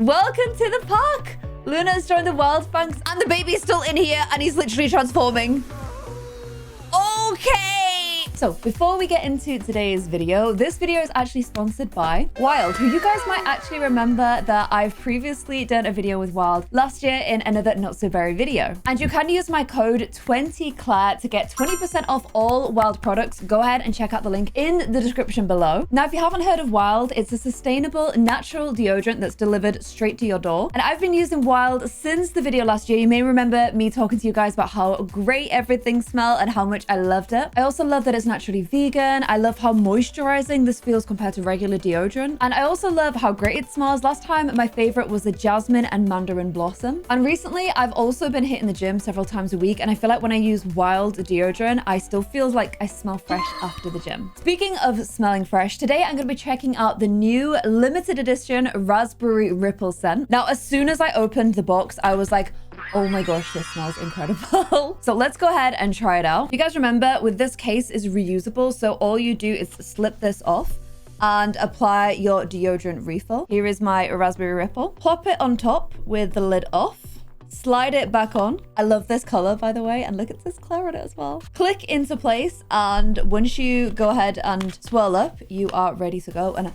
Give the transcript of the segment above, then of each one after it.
Welcome to the park. Luna's joined the Wild Banks and the baby's still in here and he's literally transforming. Okay. So before we get into today's video, this video is actually sponsored by Wild, who you guys might actually remember that I've previously done a video with Wild last year in another not so berry video. And you can use my code 20Clare to get 20% off all Wild products. Go ahead and check out the link in the description below. Now, if you haven't heard of Wild, it's a sustainable natural deodorant that's delivered straight to your door. And I've been using Wild since the video last year. You may remember me talking to you guys about how great everything smelled and how much I loved it. I also love that it's naturally vegan. I love how moisturizing this feels compared to regular deodorant. And I also love how great it smells. Last time, my favorite was the jasmine and mandarin blossom. And recently, I've also been hitting the gym several times a week. And I feel like when I use Wild deodorant, I still feel like I smell fresh after the gym. Speaking of smelling fresh, today I'm going to be checking out the new limited edition raspberry ripple scent. Now, as soon as I opened the box, I was like, oh my gosh, this smells incredible. So let's go ahead and try it out. You guys remember, with this case is reusable. So all you do is slip this off and apply your deodorant refill. Here is my raspberry ripple. Plop it on top with the lid off. Slide it back on. I love this color, by the way. And look at this Clare on it as well. Click into place. And once you go ahead and swirl up, you are ready to go. And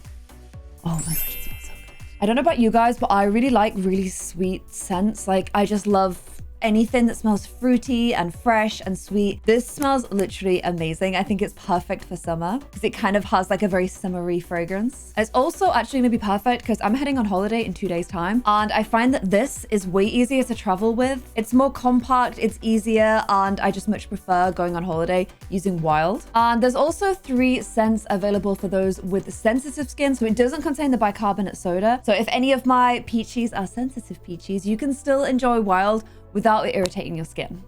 oh my gosh, it smells so good. I don't know about you guys, but I really like really sweet scents. Like, I just love anything that smells fruity and fresh and sweet. This smells literally amazing. I think it's perfect for summer because it kind of has like a very summery fragrance. It's also actually gonna be perfect because I'm heading on holiday in 2 days time. And I find that this is way easier to travel with. It's more compact, it's easier. And I just much prefer going on holiday using Wild. And there's also 3 scents available for those with sensitive skin. So it doesn't contain the bicarbonate soda. So if any of my peaches are sensitive peaches, you can still enjoy Wild without it irritating your skin.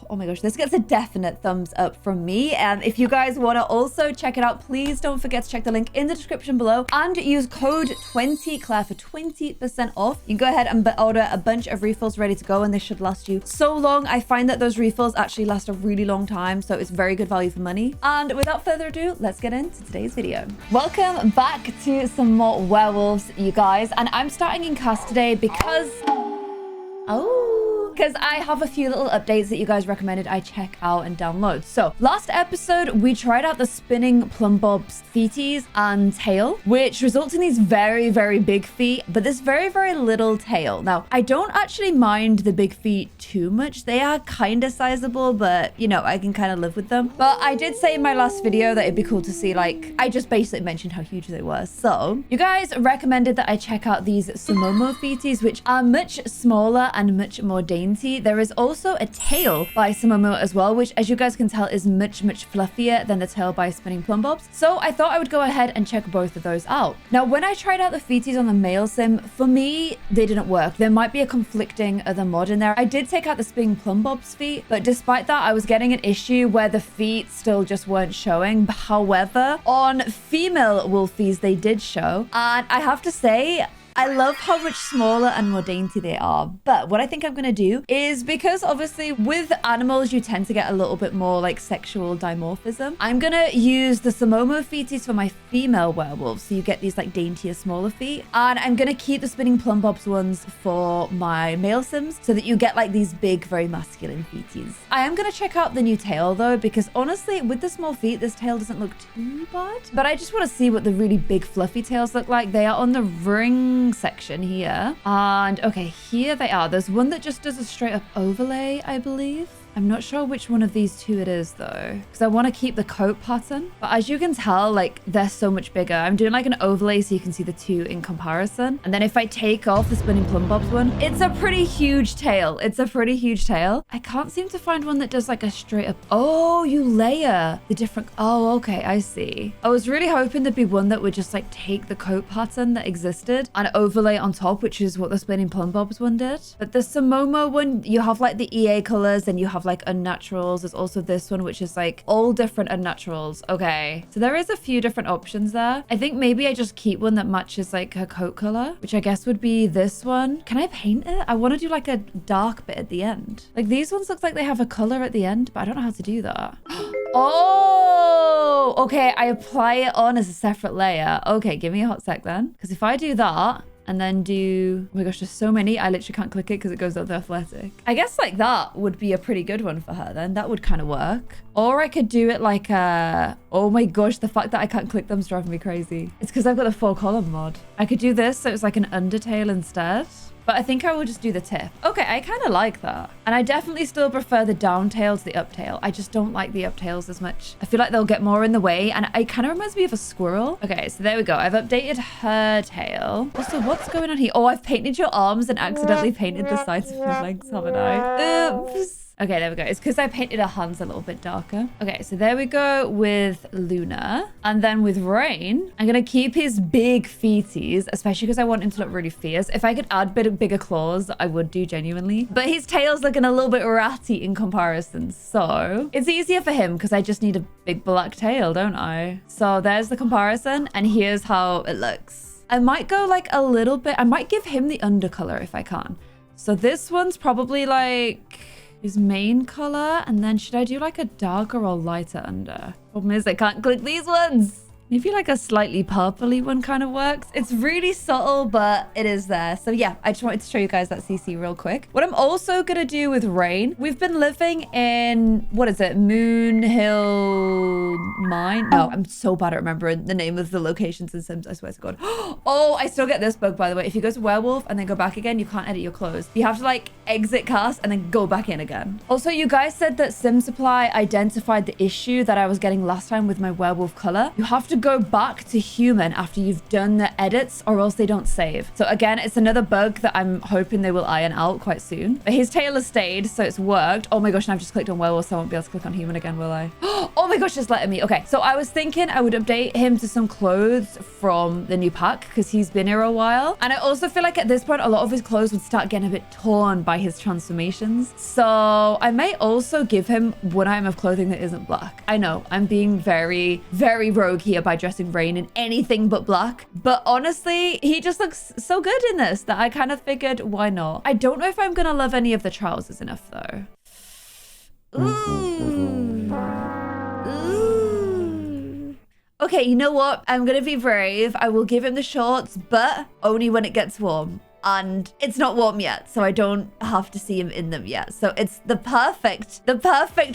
Oh my gosh, this gets a definite thumbs up from me. And if you guys want to also check it out, please don't forget to check the link in the description below and use code 20Clare for 20% off. You can go ahead and order a bunch of refills ready to go, and they should last you so long. I find that those refills actually last a really long time, so it's very good value for money. And without further ado, let's get into today's video. Welcome back to some more werewolves, you guys. And I'm starting in cast today because because I have a few little updates that you guys recommended I check out and download. So last episode, we tried out the spinning plumb bob's feeties and tail, which results in these very, very big feet, but this very, very little tail. Now, I don't actually mind the big feet too much. They are kind of sizable, but you know, I can kind of live with them. But I did say in my last video that it'd be cool to see, like, I just basically mentioned how huge they were. So you guys recommended that I check out these Sumomo feeties, which are much smaller and much more dainty. There is also a tail by Sumomo as well, which, as you guys can tell, is much, much fluffier than the tail by Spinning Plum Bobs. So I thought I would go ahead and check both of those out. Now, when I tried out the feeties on the male sim, for me, they didn't work. There might be a conflicting other mod in there. I did take out the Spinning Plum Bob's feet, but despite that, I was getting an issue where the feet still just weren't showing. However, on female wolfies, they did show. And I have to say, I love how much smaller and more dainty they are. But what I think I'm going to do is, because obviously with animals, you tend to get a little bit more like sexual dimorphism. I'm going to use the Sumomo feeties for my female werewolves. So you get these like daintier, smaller feet. And I'm going to keep the Spinning Plum Bobs ones for my male sims so that you get like these big, very masculine feeties. I am going to check out the new tail though, because honestly, with the small feet, this tail doesn't look too bad. But I just want to see what the really big fluffy tails look like. They are on the ring section here, and okay, here they are. There's one that just does a straight up overlay, I believe. I'm not sure which one of these two it is though, because I want to keep the coat pattern. But as you can tell, like, they're so much bigger. I'm doing like an overlay so you can see the two in comparison. And then if I take off the Spinning Plum Bobs one, it's a pretty huge tail. It's a pretty huge tail. I can't seem to find one that does like a straight up. Oh, you layer the different. Oh, okay, I see. I was really hoping there'd be one that would just like take the coat pattern that existed and overlay on top, which is what the Spinning Plum Bobs one did. But the Sumomo one, you have like the EA colors, and you have like unnaturals. There's also this one, which is like all different unnaturals. Okay, so there is a few different options there. I think maybe I just keep one that matches like her coat color, which I guess would be this one. Can I paint it? I want to do like a dark bit at the end. Like these ones look like they have a color at the end, but I don't know how to do that. Oh, okay. I apply it on as a separate layer. Okay, give me a hot sec then. Because if I do that and then do, oh my gosh, there's so many. I literally can't click it because it goes up the athletic. I guess like that would be a pretty good one for her then. That would kind of work. Or I could do it like oh my gosh, the fact that I can't click them's driving me crazy. It's because I've got the 4-column mod. I could do this so it's like an undertail instead. But I think I will just do the tip. Okay, I kind of like that. And I definitely still prefer the down tail to the up tail. I just don't like the up tails as much. I feel like they'll get more in the way. And it kind of reminds me of a squirrel. Okay, so there we go. I've updated her tail. Also, what's going on here? Oh, I've painted your arms and accidentally painted the sides of your legs, haven't I? Oops. Okay, there we go. It's because I painted her hands a little bit darker. Okay, so there we go with Luna. And then with Rain, I'm going to keep his big feeties, especially because I want him to look really fierce. If I could add bigger claws, I would do genuinely. But his tail's looking a little bit ratty in comparison. So it's easier for him because I just need a big black tail, don't I? So there's the comparison. And here's how it looks. I might go like a little bit. I might give him the undercolor if I can. So this one's probably like his main color, and then should I do like a darker or lighter under? Problem is I can't click these ones. Maybe like a slightly purpley one kind of works. It's really subtle, but it is there. So yeah, I just wanted to show you guys that CC real quick. What I'm also gonna do with Rain, we've been living in, what is it? Moon Hill Mine? No, I'm so bad at remembering the name of the locations in Sims, I swear to God. Oh, I still get this bug, by the way. If you go to Werewolf and then go back again, you can't edit your clothes. You have to like exit cast and then go back in again. Also, you guys said that Sim Supply identified the issue that I was getting last time with my werewolf color. You have to go back to human after you've done the edits or else they don't save. So again, it's another bug that I'm hoping they will iron out quite soon. But his tail has stayed, so it's worked. Oh my gosh, and I've just clicked on werewolf, so I won't be able to click on human again, will I? Oh my gosh, it's letting me. Okay, so I was thinking I would update him to some clothes from the new pack because he's been here a while. And I also feel like at this point, a lot of his clothes would start getting a bit torn by his transformations. So I may also give him one item of clothing that isn't black. I know I'm being very, very rogue here by dressing Rain in anything but black. But honestly, he just looks so good in this that I kind of figured, why not? I don't know if I'm gonna love any of the trousers enough though. Ooh. Ooh. Okay, you know what? I'm gonna be brave. I will give him the shorts, but only when it gets warm. And it's not warm yet, so I don't have to see him in them yet. So it's the perfect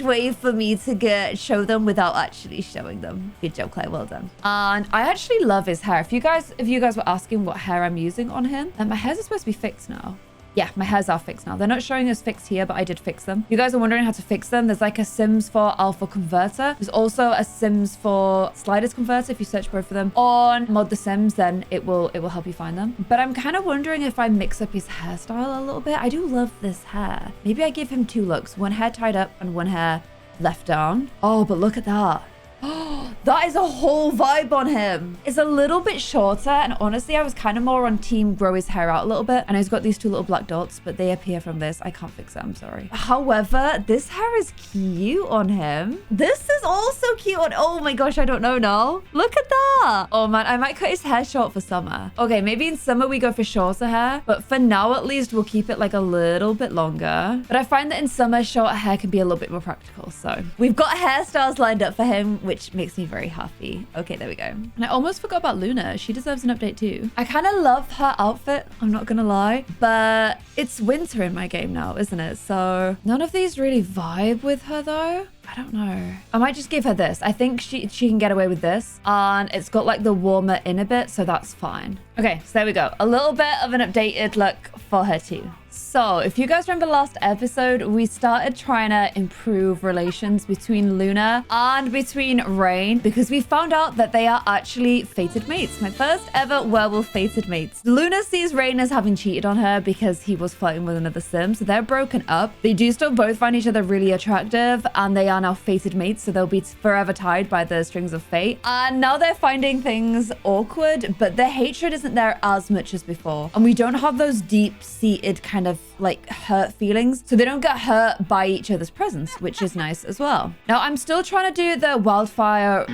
way for me to show them without actually showing them. Good job, Claire. Well done. And I actually love his hair. If you guys were asking what hair I'm using on him, and my hairs are supposed to be fixed now. Yeah, my hairs are fixed now. They're not showing us fixed here, but I did fix them. You guys are wondering how to fix them. There's like a Sims 4 Alpha converter. There's also a Sims 4 sliders converter. If you search both of them on Mod the Sims, then it will help you find them. But I'm kind of wondering if I mix up his hairstyle a little bit. I do love this hair. Maybe I give him 2 looks. One hair tied up and one hair left down. Oh, but look at that. That is a whole vibe on him. It's a little bit shorter, and honestly, I was kind of more on team grow his hair out a little bit. And he's got these 2 little black dots, but they appear from this. I can't fix it, I'm sorry. However, this hair is cute on him. This is also cute on, oh my gosh, I don't know now. Look at that. Oh man, I might cut his hair short for summer. Okay, maybe in summer we go for shorter hair, but for now at least, we'll keep it like a little bit longer. But I find that in summer, shorter hair can be a little bit more practical. So we've got hairstyles lined up for him, which makes me very happy. Okay, there we go. And I almost forgot about Luna. She deserves an update too. I kind of love her outfit, I'm not gonna lie, but it's winter in my game now, isn't it? So none of these really vibe with her though. I don't know. I might just give her this. I think she can get away with this. And it's got like the warmer inner bit, so that's fine. Okay, so there we go. A little bit of an updated look for her too. So if you guys remember last episode, we started trying to improve relations between Luna and between Rain because we found out that they are actually fated mates. My first ever werewolf fated mates. Luna sees Rain as having cheated on her because he was flirting with another sim. So they're broken up. They do still both find each other really attractive, and they are now fated mates. So they'll be forever tied by the strings of fate. And now they're finding things awkward, but their hatred isn't there as much as before. And we don't have those deep-seated kind of like hurt feelings, so they don't get hurt by each other's presence, which is nice as well. Now I'm still trying to do the wildfire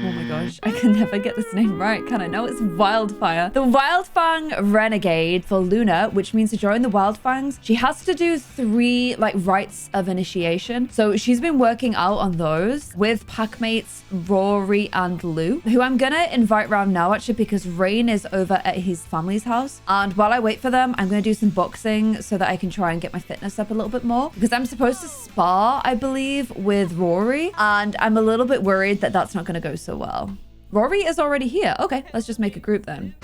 Oh my gosh, I can never get this name right, can I? No, it's Wildfire. The Wildfang Renegade for Luna, which means to join the Wildfangs, she has to do 3 like rites of initiation. So she's been working out on those with packmates Rory and Lou, who I'm gonna invite round now actually because Rain is over at his family's house. And while I wait for them, I'm gonna do some boxing so that I can try and get my fitness up a little bit more because I'm supposed to spar, I believe, with Rory, and I'm a little bit worried that that's not gonna go so well. Rory is already here. Okay, let's just make a group then.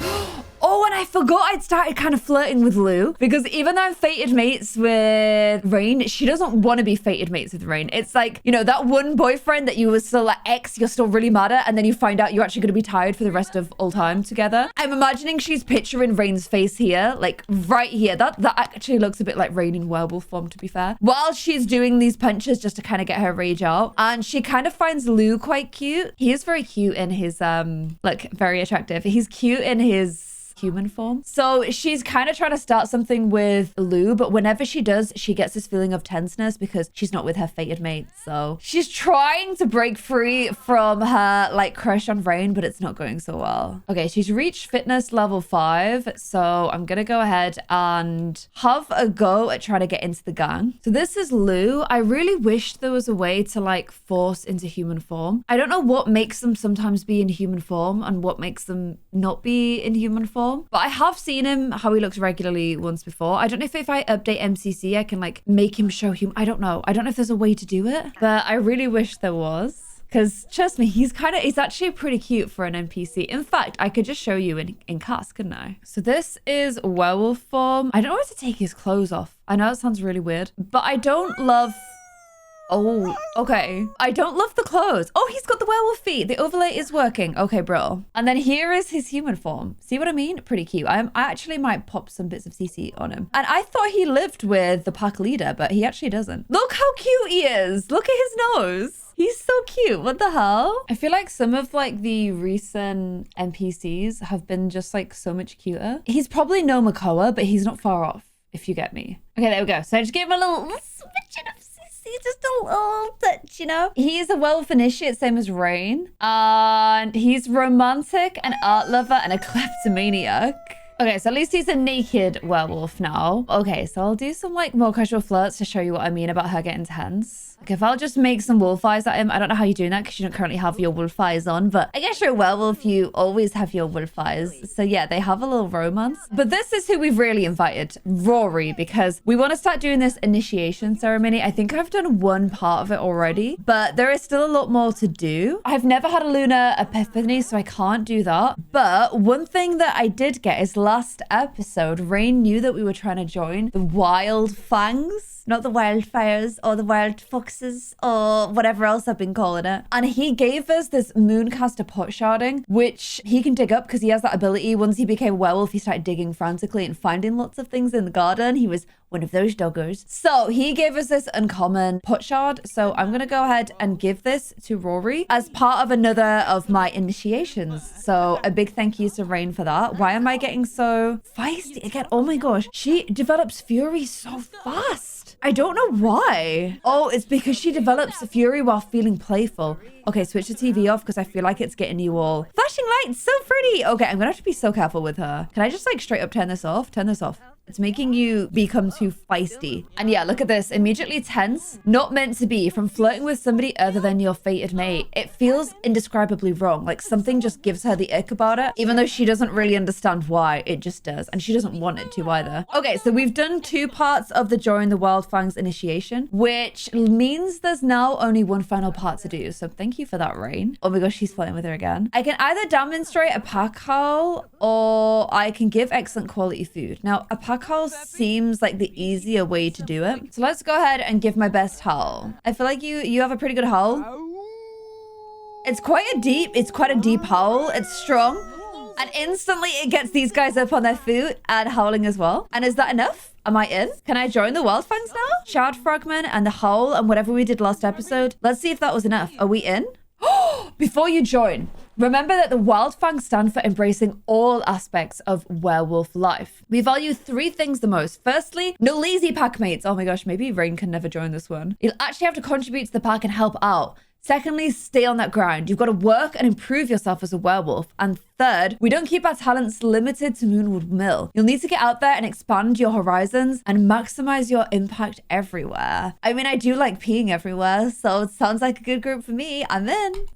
Oh, and I forgot I'd started kind of flirting with Lou because even though I'm fated mates with Rain, she doesn't want to be fated mates with Rain. It's like, you know, that one boyfriend that you were still like ex, you're still really mad at, and then you find out you're actually going to be tired for the rest of all time together. I'm imagining she's picturing Rain's face here, like right here. That actually looks a bit like Rain in werewolf form, to be fair. While she's doing these punches just to kind of get her rage out, and she kind of finds Lou quite cute. He is very cute in his, like very attractive. He's cute in his human form. So she's kind of trying to start something with Lou, but whenever she does, she gets this feeling of tenseness because she's not with her fated mate. So she's trying to break free from her like crush on Rain, but it's not going so well. Okay, she's reached fitness level 5. So I'm gonna go ahead and have a go at trying to get into the gang. So this is Lou. I really wish there was a way to like force into human form. I don't know what makes them sometimes be in human form and what makes them not be in human form. But I have seen him, how he looks regularly once before. I don't know if I update MCC, I can like make him show him. I don't know. I don't know if there's a way to do it, but I really wish there was. Because trust me, he's actually pretty cute for an NPC. In fact, I could just show you in cast, couldn't I? So this is werewolf form. I don't know how to take his clothes off. I know it sounds really weird, but I don't love... Oh, okay. I don't love the clothes. Oh, he's got the werewolf feet. The overlay is working. Okay, bro. And then here is his human form. See what I mean? Pretty cute. I actually might pop some bits of CC on him. And I thought he lived with the pack leader, but he actually doesn't. Look how cute he is. Look at his nose. He's so cute. What the hell? I feel like some of like the recent NPCs have been just like so much cuter. He's probably no Makoa, but he's not far off, if you get me. Okay, there we go. So I just gave him a little smidgen of just a little touch, you know? He's a werewolf initiate, same as Rain. And he's romantic, an art lover, and a kleptomaniac. Okay, so at least he's a naked werewolf now. Okay, so I'll do some like more casual flirts to show you what I mean about her getting tense. Like if I'll just make some wolf eyes at him. I don't know how you're doing that because you don't currently have your wolf eyes on, but I guess you're a werewolf, you always have your wolf eyes. So yeah, they have a little romance. But this is who we've really invited, Rory, because we want to start doing this initiation ceremony. I think I've done one part of it already, but there is still a lot more to do. I've never had a Luna epiphany, so I can't do that. But one thing that I did get is last episode, Rain knew that we were trying to join the Wild Fangs. Not the wildfires or the wild foxes or whatever else I've been calling it. And he gave us this Mooncaster pot sharding, which he can dig up because he has that ability. Once he became a werewolf, he started digging frantically and finding lots of things in the garden. He was one of those doggers. So he gave us this uncommon pot shard. So I'm going to go ahead and give this to Rory as part of another of my initiations. So a big thank you to Rain for that. Why am I getting so feisty again? Oh my gosh. She develops fury so fast. I don't know why. Oh, it's because she develops fury while feeling playful. Okay, switch the TV off because I feel like it's getting you all flashing lights. So pretty. Okay, I'm gonna have to be so careful with her. Can I just like straight up turn this off? Turn this off. It's making you become too feisty. And yeah, look at this. Immediately tense. Not meant to be. From flirting with somebody other than your fated mate. It feels indescribably wrong. Like something just gives her the ick about it. Even though she doesn't really understand why. It just does. And she doesn't want it to either. Okay, so we've done 2 parts of the Join the Wild Fangs initiation. Which means there's now only one final part to do. So thank you for that, Rain. Oh my gosh, she's flirting with her again. I can either demonstrate a pack howl or I can give excellent quality food. Now, a pack howl seems like the easier way to do it. So let's go ahead and give my best howl. I feel like you have a pretty good howl. It's quite a deep howl. It's strong. And instantly it gets these guys up on their feet and howling as well. And is that enough? Am I in? Can I join the Wild Fangs now? Shard Fragment and the howl and whatever we did last episode. Let's see if that was enough. Are we in? Before you join, remember that the Wild Fangs stand for embracing all aspects of werewolf life. We value 3 things the most. Firstly, no lazy pack mates. Oh my gosh, maybe Rain can never join this one. You'll actually have to contribute to the pack and help out. Secondly, stay on that grind. You've got to work and improve yourself as a werewolf. And third, we don't keep our talents limited to Moonwood Mill. You'll need to get out there and expand your horizons and maximize your impact everywhere. I mean, I do like peeing everywhere, so it sounds like a good group for me. I'm in.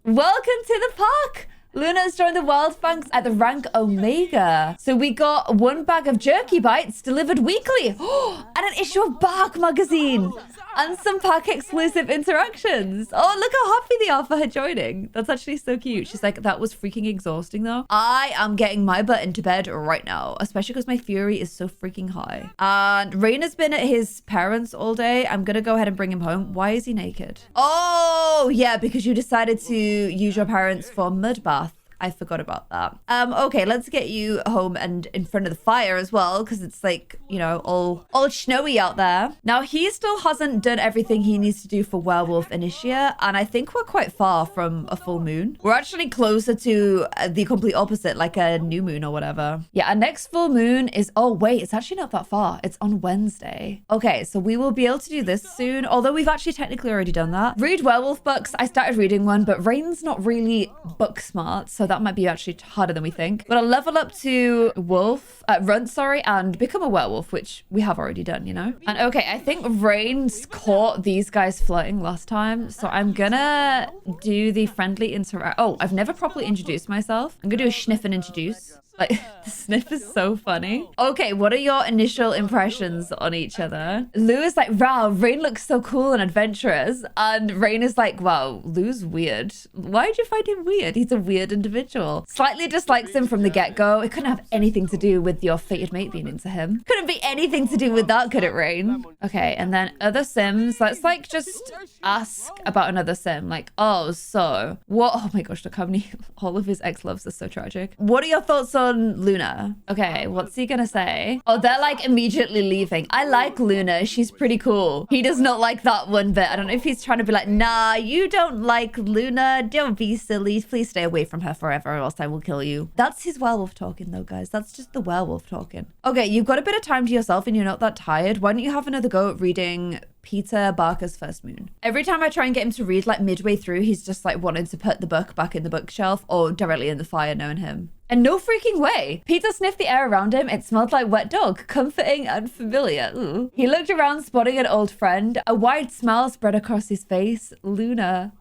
Welcome to the park. Luna has joined the Wild Banks at the rank Omega. So we got 1 bag of jerky bites delivered weekly. And an issue of Bark magazine. And some pack exclusive interactions. Oh, look how happy they are for her joining. That's actually so cute. She's like, that was freaking exhausting though. I am getting my butt into bed right now, especially because my fury is so freaking high. And Rain has been at his parents all day. I'm gonna go ahead and bring him home. Why is he naked? Oh, yeah, because you decided to use your parents for mud bath. I forgot about that. Okay, let's get you home and in front of the fire as well, because it's like, you know, all snowy out there. Now, he still hasn't done everything he needs to do for Werewolf Initiate, and I think we're quite far from a full moon. We're actually closer to the complete opposite, like a new moon or whatever. Yeah, our next full moon is, oh wait, it's actually not that far. It's on Wednesday. Okay, so we will be able to do this soon, although we've actually technically already done that. Read werewolf books. I started reading one, but Rain's not really book smart, so that might be actually harder than we think. But I'll level up to runt, and become a werewolf, which we have already done, you know? And okay, I think Rain's caught these guys flirting last time, so I'm gonna do the friendly interact. Oh, I've never properly introduced myself. I'm gonna do a sniff and introduce. Like, the sniff is so funny. Okay, what are your initial impressions on each other? Lou is like, wow, Rain looks so cool and adventurous. And Rain is like, wow, Lou's weird. Why did you find him weird? He's a weird individual. Slightly dislikes him from the get-go. It couldn't have anything to do with your fated mate being into him. Couldn't be anything to do with that, could it, Rain? Okay, and then other sims. Let's like just ask about another sim. Like, oh, so what? Oh my gosh, look how many, all of his ex-loves are so tragic. What are your thoughts on Luna? Okay, what's he gonna say? Oh, they're like immediately leaving. I like Luna. She's pretty cool. He does not like that one bit. I don't know if he's trying to be like, nah, you don't like Luna. Don't be silly. Please stay away from her forever or else I will kill you. That's his werewolf talking though, guys. That's just the werewolf talking. Okay, you've got a bit of time to yourself and you're not that tired. Why don't you have another go at reading Peter Barker's First Moon? Every time I try and get him to read, like midway through, he's just like wanting to put the book back in the bookshelf or directly in the fire, knowing him. And no freaking way. Peter sniffed the air around him. It smelled like wet dog, comforting and familiar. Ooh. He looked around, spotting an old friend. A wide smile spread across his face. Luna.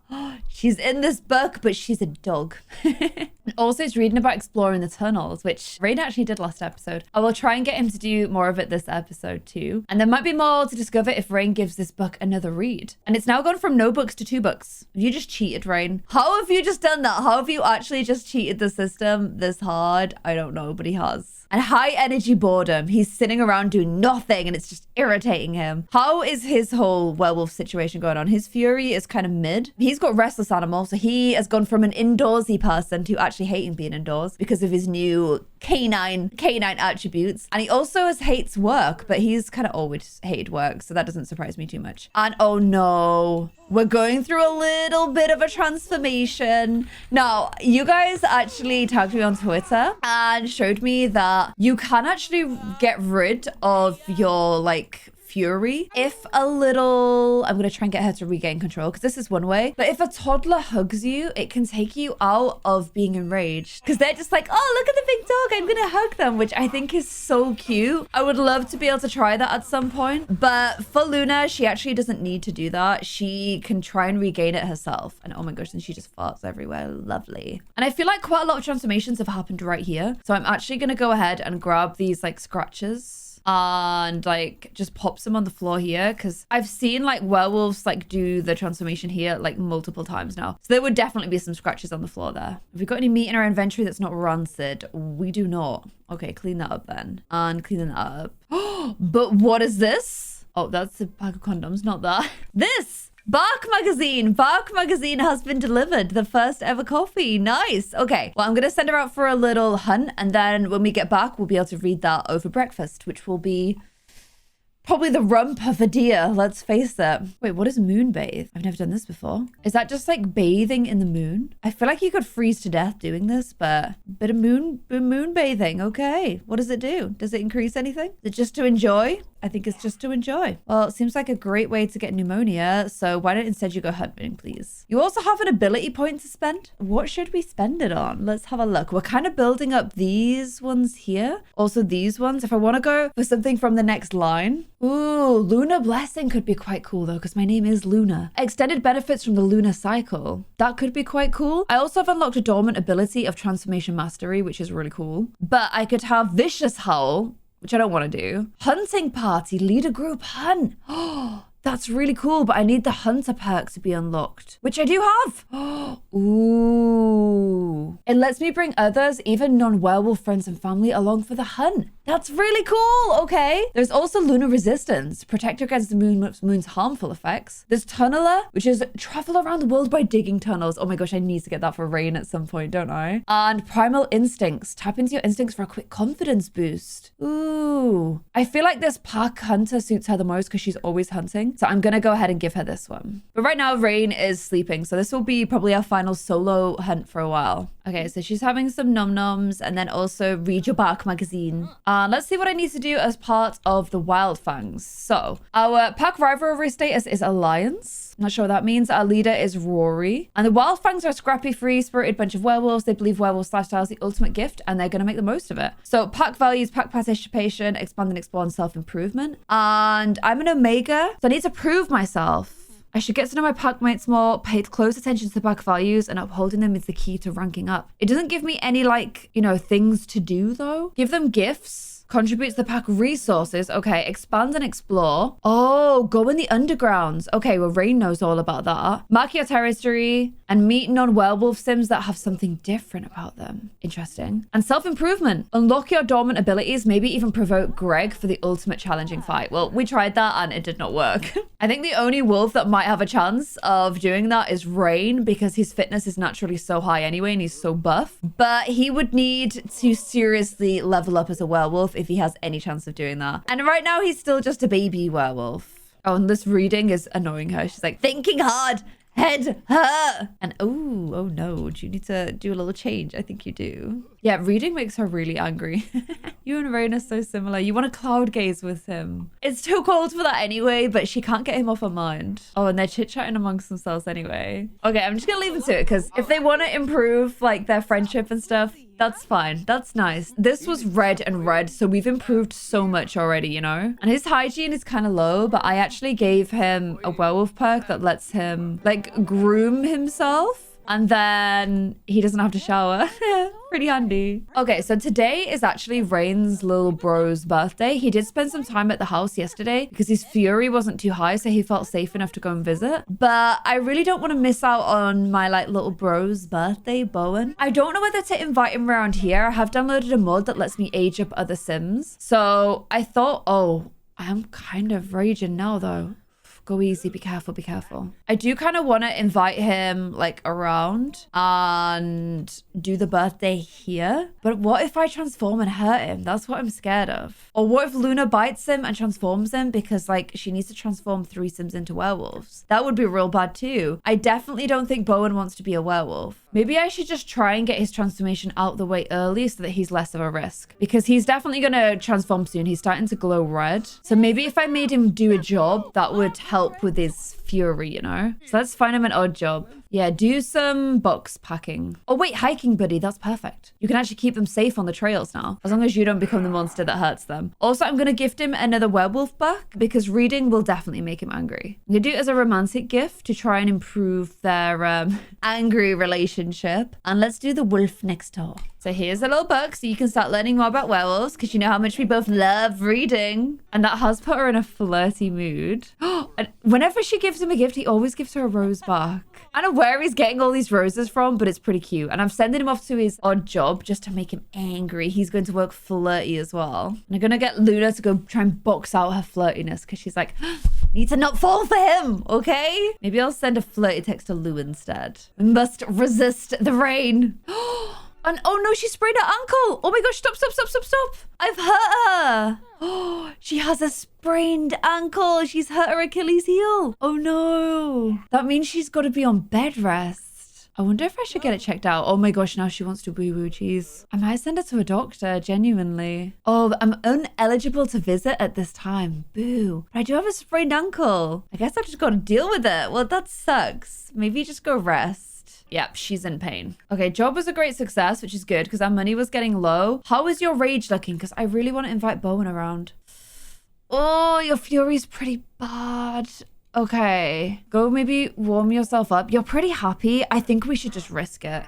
She's in this book, but she's a dog. Also, he's reading about exploring the tunnels, which Rain actually did last episode. I will try and get him to do more of it this episode too. And there might be more to discover if Rain gives this book another read. And it's now gone from no books to 2 books. You just cheated, Rain. How have you just done that? How have you actually just cheated the system this hard? I don't know, but he has. And high energy boredom. He's sitting around doing nothing and it's just irritating him. How is his whole werewolf situation going on? His fury is kind of mid. He's got restless animal, so he has gone from an indoorsy person to actually hating being indoors because of his new canine attributes. And he also hates work, but he's kind of always hated work, so that doesn't surprise me too much. And oh no, we're going through a little bit of a transformation. Now, you guys actually tagged me on Twitter and showed me that you can actually get rid of your like fury if a little, I'm gonna try and get her to regain control because this is one way, but if a toddler hugs you, it can take you out of being enraged because they're just like, oh, look at the big dog, I'm gonna hug them, which I think is so cute. I would love to be able to try that at some point, but for Luna, she actually doesn't need to do that. She can try and regain it herself. And oh my gosh, and she just farts everywhere. Lovely. And I feel like quite a lot of transformations have happened right here, so I'm actually gonna go ahead and grab these like scratches and like just pops them on the floor here because I've seen like werewolves like do the transformation here like multiple times now, so there would definitely be some scratches on the floor there. Have we got any meat in our inventory that's not rancid? We do not. Okay, clean that up then, and clean that up. But what is this? Oh, that's a pack of condoms, not that. This Bark magazine. Bark magazine has been delivered. The first ever coffee. Nice. Okay. Well, I'm going to send her out for a little hunt. And then when we get back, we'll be able to read that over breakfast, which will be probably the rump of a deer. Let's face it. Wait, what is moonbathe? I've never done this before. Is that just like bathing in the moon? I feel like you could freeze to death doing this, but a bit of moon bathing. Okay. What does it do? Does it increase anything? Is it just to enjoy? I think it's just to enjoy. Well, it seems like a great way to get pneumonia. So why don't instead you go hunting, please? You also have an ability point to spend. What should we spend it on? Let's have a look. We're kind of building up these ones here. Also these ones. If I want to go for something from the next line. Ooh, Lunar Blessing could be quite cool though, because my name is Luna. Extended benefits from the lunar cycle. That could be quite cool. I also have unlocked a dormant ability of transformation mastery, which is really cool. But I could have Vicious Howl, which I don't want to do. Hunting party, lead a group hunt. Oh, that's really cool, but I need the hunter perk to be unlocked, which I do have. Ooh. It lets me bring others, even non-werewolf friends and family, along for the hunt. That's really cool. Okay. There's also lunar resistance, protect against the moon's harmful effects. There's tunneler, which is travel around the world by digging tunnels. Oh my gosh, I need to get that for Rain at some point, don't I? And primal instincts, tap into your instincts for a quick confidence boost. Ooh. I feel like this pack hunter suits her the most because she's always hunting. So I'm gonna go ahead and give her this one. But right now, Rain is sleeping. So this will be probably our final solo hunt for a while. Okay, so she's having some nom-noms and then also read your back magazine. Let's see what I need to do as part of the Wild Fangs. So our pack rivalry status is Alliance. I'm not sure what that means. Our leader is Rory. And the Wild Fangs are a scrappy, free-spirited bunch of werewolves. They believe werewolf lifestyle is the ultimate gift and they're going to make the most of it. So pack values, pack participation, expand and explore, and self-improvement. And I'm an Omega, so I need to prove myself. I should get to know my pack mates more, pay close attention to the pack values, and upholding them is the key to ranking up. It doesn't give me any, like, you know, things to do, though. Give them gifts. Contributes to the pack resources. Okay, expand and explore. Oh, go in the undergrounds. Okay, well, Rain knows all about that. Mark your territory and meet non-werewolf sims that have something different about them. Interesting. And self-improvement. Unlock your dormant abilities, maybe even provoke Greg for the ultimate challenging fight. Well, we tried that and it did not work. I think the only wolf that might have a chance of doing that is Rain because his fitness is naturally so high anyway and he's so buff. But he would need to seriously level up as a werewolf if he has any chance of doing that. And right now he's still just a baby werewolf. Oh, and this reading is annoying her. She's like, thinking hard, head, her. And oh no, do you need to do a little change? I think you do. Yeah, reading makes her really angry. You and Rain are so similar. You want to cloud gaze with him. It's too cold for that anyway, but she can't get him off her mind. Oh, and they're chit-chatting amongst themselves anyway. Okay, I'm just gonna leave it to it because if they want to improve like their friendship and stuff, that's fine. That's nice. This was red and red, so we've improved so much already, you know? And his hygiene is kind of low, but I actually gave him a werewolf perk that lets him, like, groom himself. And then he doesn't have to shower. Pretty handy. Okay, so today is actually Rain's little bro's birthday. He did spend some time at the house yesterday because his fury wasn't too high, so he felt safe enough to go and visit. But I really don't want to miss out on my like little bro's birthday, Bowen. I don't know whether to invite him around here. I have downloaded a mod that lets me age up other Sims. So I thought, oh, I am kind of raging now though. Go easy, be careful, be careful. I do kind of want to invite him like around and do the birthday here. But what if I transform and hurt him? That's what I'm scared of. Or what if Luna bites him and transforms him because like she needs to transform 3 Sims into werewolves? That would be real bad too. I definitely don't think Bowen wants to be a werewolf. Maybe I should just try and get his transformation out the way early so that he's less of a risk. Because he's definitely going to transform soon. He's starting to glow red. So maybe if I made him do a job, that would help with his fury, you know? So let's find him an odd job. Yeah, do some box packing. Oh wait, hiking buddy, that's perfect. You can actually keep them safe on the trails now, as long as you don't become the monster that hurts them. Also, I'm gonna gift him another werewolf book because reading will definitely make him angry. I'm gonna do it as a romantic gift to try and improve their angry relationship. And let's do the wolf next door. So here's a little book so you can start learning more about werewolves because you know how much we both love reading. And that has put her in a flirty mood. And whenever she gives him a gift, he always gives her a rose back. I don't know where he's getting all these roses from, but it's pretty cute. And I'm sending him off to his odd job just to make him angry. He's going to work flirty as well. And I'm going to get Luna to go try and box out her flirtiness because she's like, need to not fall for him, okay? Maybe I'll send a flirty text to Lou instead. We must resist the rain. And oh no, she sprained her ankle. Oh my gosh, stop. I've hurt her. Oh, she has a sprained ankle. She's hurt her Achilles heel. Oh no. That means she's got to be on bed rest. I wonder if I should get it checked out. Oh my gosh, now she wants to woo-woo, jeez. I might send her to a doctor, genuinely. Oh, I'm ineligible to visit at this time. Boo. But I do have a sprained ankle. I guess I've just got to deal with it. Well, that sucks. Maybe just go rest. Yep, she's in pain. Okay, job was a great success, which is good because our money was getting low. How is your rage looking? Because I really want to invite Bowen around. Oh, your fury's pretty bad. Okay, go maybe warm yourself up. You're pretty happy. I think we should just risk it.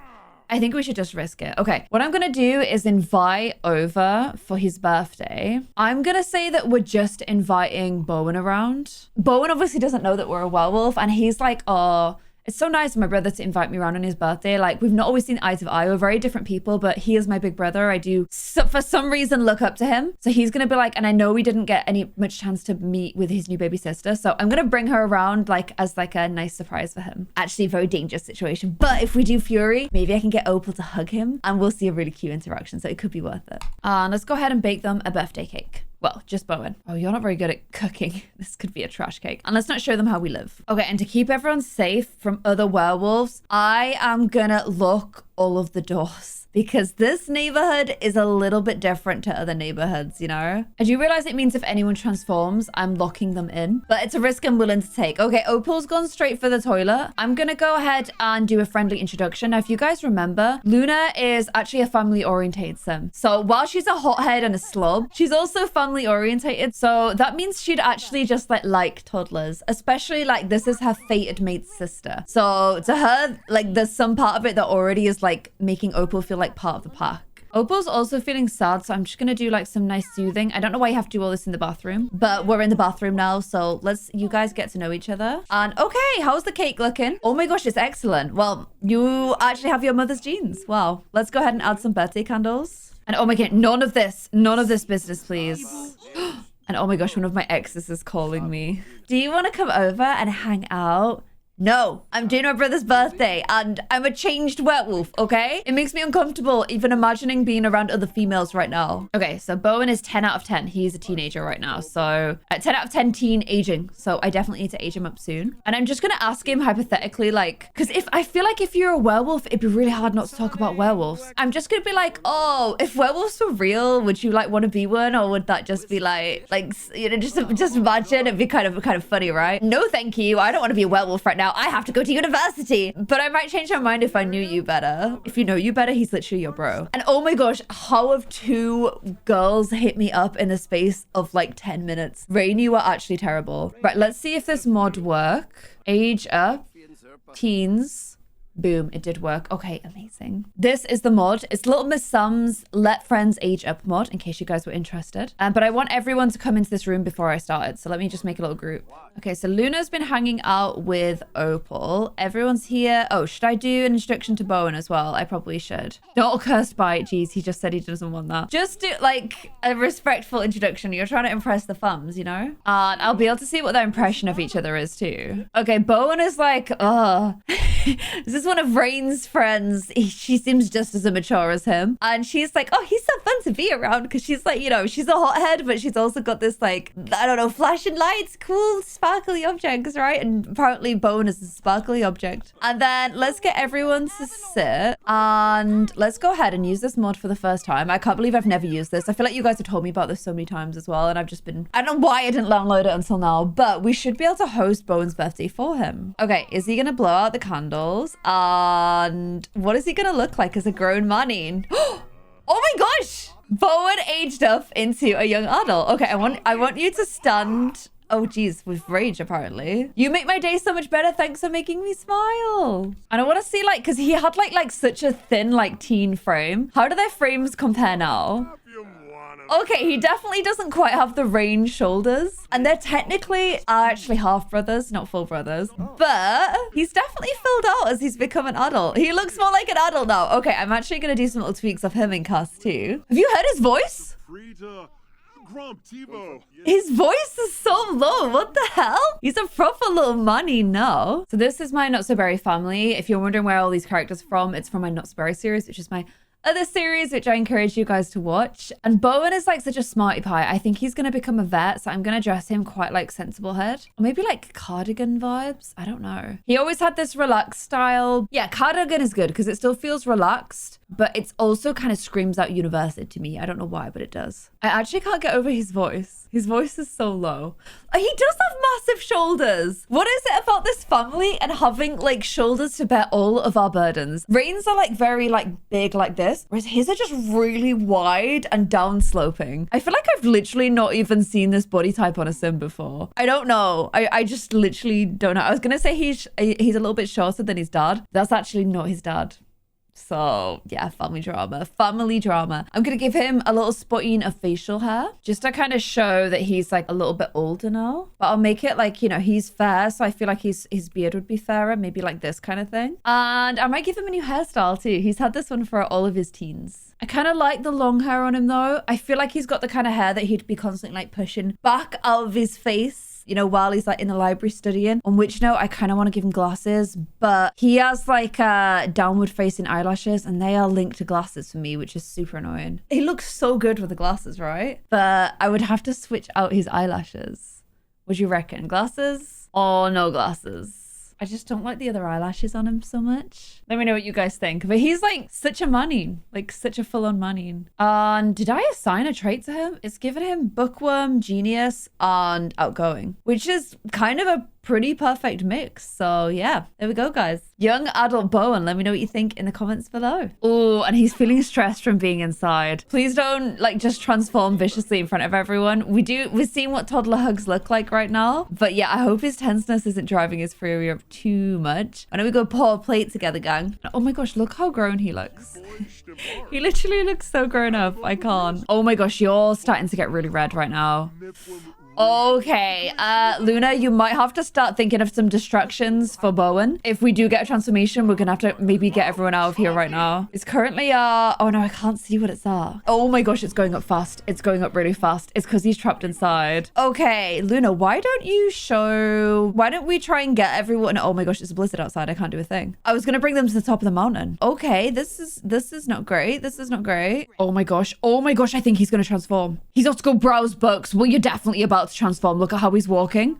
Okay, what I'm gonna do is invite over for his birthday. I'm gonna say that we're just inviting Bowen around. Bowen obviously doesn't know that we're a werewolf, and he's like, oh, it's so nice of my brother to invite me around on his birthday. Like, we've not always seen eye to eye. We're very different people, but he is my big brother. I do, for some reason, look up to him. So he's going to be like, and I know we didn't get much chance to meet with his new baby sister. So I'm going to bring her around like as like a nice surprise for him. Actually, very dangerous situation. But if we do Fury, maybe I can get Opal to hug him and we'll see a really cute interaction. So it could be worth it. Let's go ahead and bake them a birthday cake. Well, just Bowen. Oh, you're not very good at cooking. This could be a trash cake. And let's not show them how we live. Okay, and to keep everyone safe from other werewolves, I am gonna lock all of the doors because this neighborhood is a little bit different to other neighborhoods, you know? I do realize it means if anyone transforms, I'm locking them in, but it's a risk I'm willing to take. Okay, Opal's gone straight for the toilet. I'm gonna go ahead and do a friendly introduction. Now, if you guys remember, Luna is actually a family-orientated sim. So while she's a hothead and a slob, she's also family-orientated. So that means she'd actually just like toddlers, especially like this is her fated mate's sister. So to her, like there's some part of it that already is like making Opal feel like part of the pack. Opal's also feeling sad, so I'm just gonna do like some nice soothing. I don't know why you have to do all this in the bathroom, but we're in the bathroom now, so you guys get to know each other. And okay, how's the cake looking? Oh my gosh, it's excellent. Well, you actually have your mother's genes. Wow. Let's go ahead and add some birthday candles. And oh my god, none of this business, please. And oh my gosh, one of my exes is calling me. Do you want to come over and hang out? No, I'm doing my brother's birthday and I'm a changed werewolf, okay? It makes me uncomfortable even imagining being around other females right now. Okay, so Bowen is 10 out of 10. He's a teenager right now. So 10 out of 10 teen aging. So I definitely need to age him up soon. And I'm just going to ask him hypothetically, like, because I feel like if you're a werewolf, it'd be really hard not to talk about werewolves. I'm just going to be like, oh, if werewolves were real, would you like want to be one? Or would that just be like, you know, just imagine it'd be kind of funny, right? No, thank you. I don't want to be a werewolf right now. I have to go to university. But I might change my mind if I knew you better. If you know you better, he's literally your bro. And oh my gosh, how have 2 girls hit me up in the space of like 10 minutes? Rain, you are actually terrible. Right, let's see if this mod work. Age up, teens. Boom, it did work. Okay, amazing. This is the mod. It's Little Miss Sam's Let Friends Age Up mod, in case you guys were interested. But I want everyone to come into this room before I started. So let me just make a little group. Okay, so Luna's been hanging out with Opal. Everyone's here. Oh, should I do an introduction to Bowen as well? I probably should. Not a cursed bite. Jeez, he just said he doesn't want that. Just do like a respectful introduction. You're trying to impress the thumbs, you know? And I'll be able to see what their impression of each other is too. Okay, Bowen is like, this is one of Rain's friends. She seems just as immature as him. And she's like, oh, he's so fun to be around because she's like, you know, she's a hothead, but she's also got this like, I don't know, flashing lights, cool, sparkly objects, right? And apparently Bowen is a sparkly object. And then let's get everyone to sit and let's go ahead and use this mod for the first time. I can't believe I've never used this. I feel like you guys have told me about this so many times as well. And I've just been, I don't know why I didn't download it until now, but we should be able to host Bowen's birthday for him. Okay, is he gonna blow out the candles? And what is he gonna look like as a grown man? Oh my gosh! Bowen aged up into a young adult. Okay, I want you to stand. Oh geez, with rage apparently. You make my day so much better. Thanks for making me smile. And I want to see like, because he had like such a thin like teen frame. How do their frames compare now? Okay, he definitely doesn't quite have the range shoulders. And they're technically actually half brothers, not full brothers. But he's definitely filled out as he's become an adult. He looks more like an adult now. Okay, I'm actually going to do some little tweaks of him in cast too. Have you heard his voice? His voice is so low. What the hell? He's a proper little money now. So this is my Not So Berry family. If you're wondering where all these characters are from, it's from my Not So Berry series, which is my of this series, which I encourage you guys to watch. And Bowen is like such a smarty pie. I think he's going to become a vet, so I'm going to dress him quite like sensible head. Or maybe like cardigan vibes. I don't know. He always had this relaxed style. Yeah, cardigan is good because it still feels relaxed, but it's also kind of screams out university to me. I don't know why, but it does. I actually can't get over his voice. His voice is so low. He does have massive shoulders. What is it about this family and having like shoulders to bear all of our burdens? Rain's are like very like big like this, whereas his are just really wide and down sloping. I feel like I've literally not even seen this body type on a sim before. I don't know. I just literally don't know. I was gonna say he's a little bit shorter than his dad. That's actually not his dad. So yeah, family drama. I'm gonna give him a little spotting of facial hair just to kind of show that he's like a little bit older now, but I'll make it like, you know, he's fair, so I feel like his beard would be fairer, maybe like this kind of thing. And I might give him a new hairstyle too. He's had this one for all of his teens. I kind of like the long hair on him though. I feel like he's got the kind of hair that he'd be constantly like pushing back out of his face, you know, while he's like in the library studying. On which note, I kind of want to give him glasses, but he has like downward facing eyelashes and they are linked to glasses for me, which is super annoying. He looks so good with the glasses, right? But I would have to switch out his eyelashes. Would you reckon? Glasses or no glasses? I just don't like the other eyelashes on him so much. Let me know what you guys think. But he's like such a manning, like such a full-on manning. And did I assign a trait to him? It's given him bookworm, genius, and outgoing, which is kind of a pretty perfect mix. So yeah, there we go, guys. Young adult Bowen, let me know what you think in the comments below. Oh, and he's feeling stressed from being inside. Please don't like just transform viciously in front of everyone. We're seeing what toddler hugs look like right now, but yeah, I hope his tenseness isn't driving his fury up too much. Why don't we go pour a plate together, gang? Oh my gosh, look how grown he looks. He literally looks so grown up. I can't. Oh my gosh, you're starting to get really red right now. Okay, Luna, you might have to start thinking of some distractions for Bowen. If we do get a transformation, we're gonna have to maybe get everyone out of here right now. It's currently, oh no, I can't see what it's at. Oh my gosh, it's going up fast. It's going up really fast. It's because he's trapped inside. Okay, Luna, why don't we try and get everyone? Oh my gosh, it's a blizzard outside. I can't do a thing. I was gonna bring them to the top of the mountain. Okay, this is not great. This is not great. Oh my gosh, I think he's gonna transform. He's got to go browse books. Well, you're definitely about to transform. Look at how he's walking.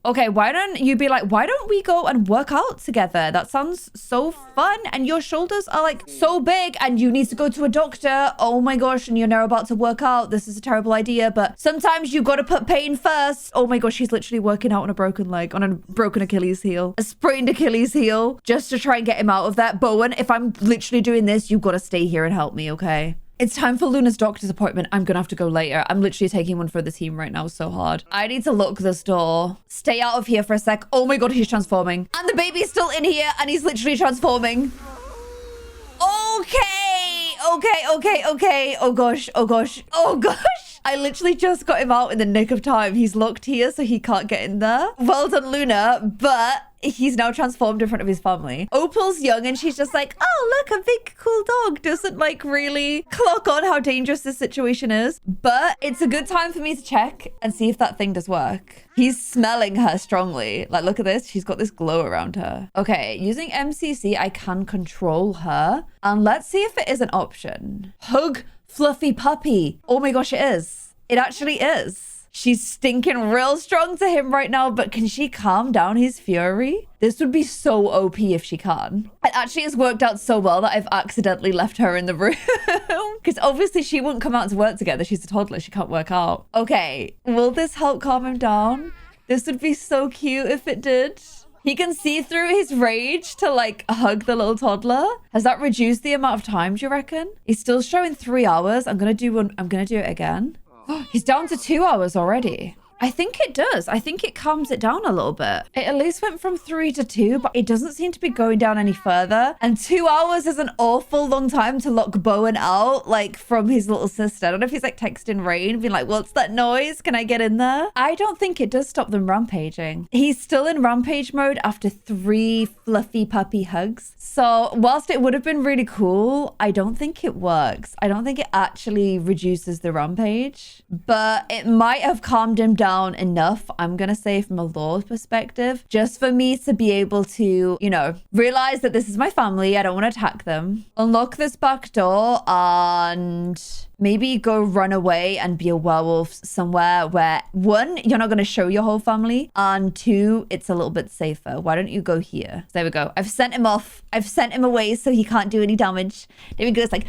Okay, why don't you be like, why don't we go and work out together? That sounds so fun. And your shoulders are like so big and you need to go to a doctor. Oh my gosh, and you're now about to work out. This is a terrible idea, but sometimes you've got to put pain first. Oh my gosh, he's literally working out on a broken leg, on a broken Achilles heel, a sprained Achilles heel, just to try and get him out of that. Bowen, if I'm literally doing this, you've got to stay here and help me, okay? It's time for Luna's doctor's appointment. I'm gonna have to go later. I'm literally taking one for the team right now. So hard. I need to lock this door. Stay out of here for a sec. Oh my god, he's transforming. And the baby's still in here and he's literally transforming. Okay. Oh gosh. I literally just got him out in the nick of time. He's locked here, so he can't get in there. Well done, Luna. But he's now transformed in front of his family. Opal's young and she's just like, oh, look, a big cool dog. Doesn't like really clock on how dangerous this situation is. But it's a good time for me to check and see if that thing does work. He's smelling her strongly. Like, look at this. She's got this glow around her. Okay, using MCC, I can control her. And let's see if it is an option. Hug fluffy puppy. Oh my gosh, it is. It actually is. She's stinking real strong to him right now, but can she calm down his fury? This would be so OP if she can. It actually has worked out so well that I've accidentally left her in the room. Because obviously she wouldn't come out to work together. She's a toddler. She can't work out. Okay, will this help calm him down? This would be so cute if it did. He can see through his rage to like hug the little toddler. Has that reduced the amount of time, do you reckon? He's still showing 3 hours. I'm gonna do it again. He's down to 2 hours already. I think it does. I think it calms it down a little bit. It at least went from 3 to 2, but it doesn't seem to be going down any further. And 2 hours is an awful long time to lock Bowen out, like, from his little sister. I don't know if he's, like, texting Rain, being like, what's that noise? Can I get in there? I don't think it does stop them rampaging. He's still in rampage mode after 3 fluffy puppy hugs. So, whilst it would have been really cool, I don't think it works. I don't think it actually reduces the rampage. But it might have calmed him down down enough, I'm gonna say from a lore perspective, just for me to be able to, you know, realize that this is my family. I don't want to attack them. Unlock this back door and maybe go run away and be a werewolf somewhere where, one, you're not going to show your whole family, and two, it's a little bit safer. Why don't you go here? So there we go. I've sent him off. I've sent him away so he can't do any damage. There he goes, like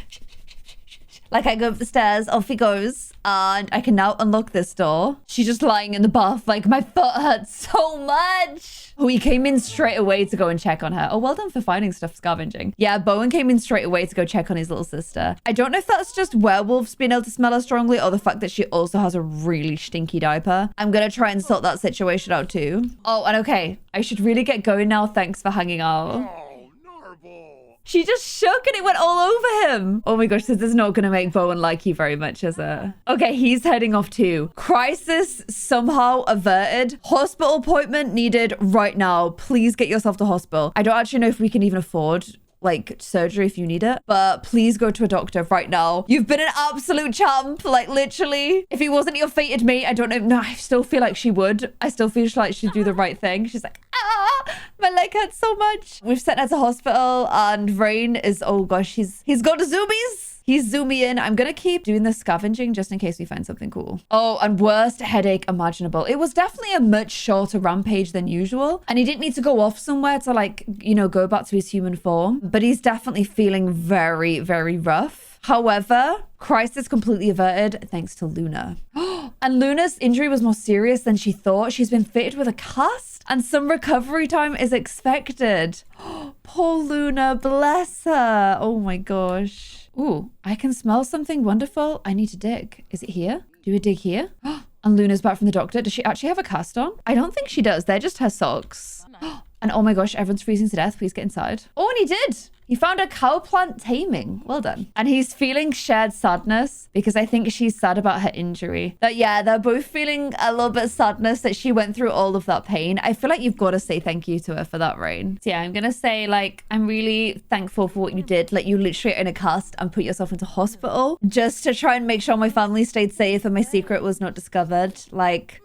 I go up the stairs, off he goes, and I can now unlock this door. She's just lying in the bath, like my foot hurts so much. Oh, he came in straight away to go and check on her. Oh, well done for finding stuff scavenging. Yeah, Bowen came in straight away to go check on his little sister. I don't know if that's just werewolves being able to smell her strongly or the fact that she also has a really stinky diaper. I'm gonna try and sort that situation out too. Oh, and okay, I should really get going now. Thanks for hanging out. She just shook and it went all over him. Oh my gosh, this is not going to make Bowen like you very much, is it? Okay, he's heading off too. Crisis somehow averted. Hospital appointment needed right now. Please get yourself to hospital. I don't actually know if we can even afford like surgery if you need it, but please go to a doctor right now. You've been an absolute champ, like literally. If he wasn't your fated mate, I don't know. No, I still feel like she would. I still feel like she'd do the right thing. She's like, ah, my leg hurts so much. We've sent her to hospital and Rain is, oh gosh, he's got zoomies. He's zooming in. I'm gonna keep doing the scavenging just in case we find something cool. Oh, and worst headache imaginable. It was definitely a much shorter rampage than usual. And he didn't need to go off somewhere to like, you know, go back to his human form. But he's definitely feeling very, very rough. However, crisis completely averted thanks to Luna. And Luna's injury was more serious than she thought. She's been fitted with a cast and some recovery time is expected. Poor Luna, bless her. Oh my gosh. Ooh, I can smell something wonderful. I need to dig. Is it here? Do we dig here? And Luna's back from the doctor. Does she actually have a cast on? I don't think she does. They're just her socks. And oh my gosh, everyone's freezing to death. Please get inside. Oh, and he did. He found a cow plant taming. Well done. And he's feeling shared sadness because I think she's sad about her injury. But yeah, they're both feeling a little bit of sadness that she went through all of that pain. I feel like you've got to say thank you to her for that, Rain. So yeah, I'm going to say like, I'm really thankful for what you did. Like you literally in a cast and put yourself into hospital just to try and make sure my family stayed safe and my secret was not discovered. Like,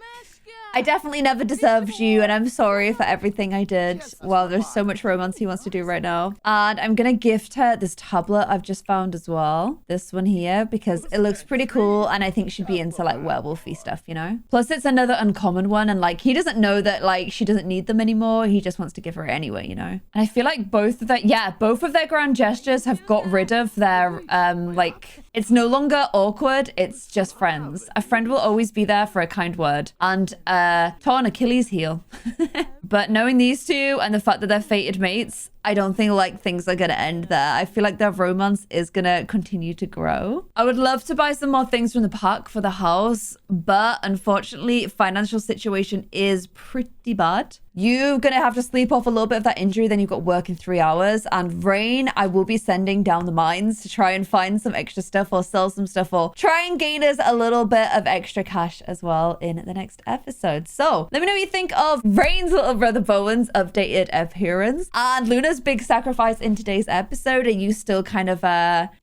I definitely never deserved you, and I'm sorry for everything I did. Wow, there's so much romance he wants to do right now. And I'm gonna gift her this tablet I've just found as well. This one here, because it looks pretty cool, and I think she'd be into like werewolfy stuff, you know? Plus, it's another uncommon one, and like, he doesn't know that like she doesn't need them anymore. He just wants to give her it anyway, you know? And I feel like both of their grand gestures have got rid of their, like, it's no longer awkward, it's just friends. A friend will always be there for a kind word. And, torn Achilles heel. But knowing these two and the fact that they're fated mates, I don't think like things are gonna end there. I feel like their romance is gonna continue to grow. I would love to buy some more things from the pack for the house, but unfortunately, financial situation is pretty bad. You're gonna have to sleep off a little bit of that injury, then you've got work in 3 hours. And Rain, I will be sending down the mines to try and find some extra stuff or sell some stuff or try and gain us a little bit of extra cash as well in the next episode. So let me know what you think of Rain's little brother Bowen's updated appearance and Luna's big sacrifice in today's episode. Are you still kind of,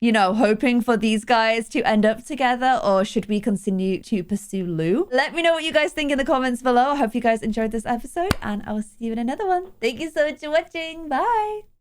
you know, hoping for these guys to end up together, or should we continue to pursue Lou? Let me know what you guys think in the comments below. I hope you guys enjoyed this episode, and I will see you in another one. Thank you so much for watching. Bye.